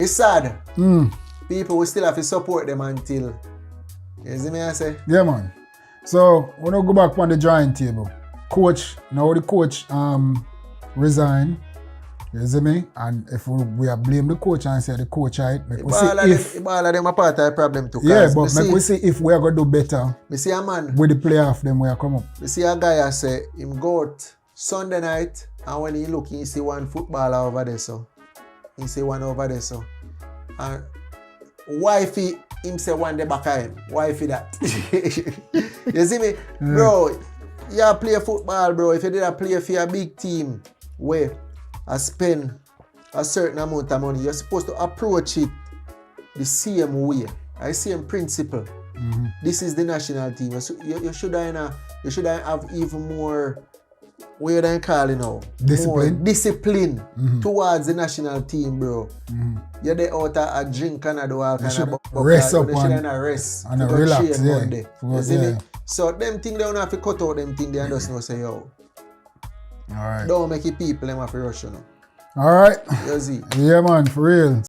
It's sad. People will still have to support them until. You see me I say? Yeah, man. So, when I go back on the drawing table, coach, now the coach resign. You see me? And if we are blame the coach and say the coach, right? All of them are part of the problem too. Yeah, but we see if we are going to do better. We see a man. With the playoff, them we are come up. We see a guy I say him go out Sunday night and when he look, he see one footballer over there so. He see one over there so. And wifey him say one day back of him. Wifey that. You see me? Bro, you play football, bro. If you did a play for a big team where I spend a certain amount of money, you're supposed to approach it the same way. I same principle. This is the national team. You should have even more, what you call it now? Discipline. More discipline towards the national team, bro. You're there out a drink and do all kind of rest up and rest and relax. Yeah. You see me? So them things they don't have to cut out them things they just know say yo. Alright. Don't make it people them have to rush you know. Alright. You see? Yeah man, for real.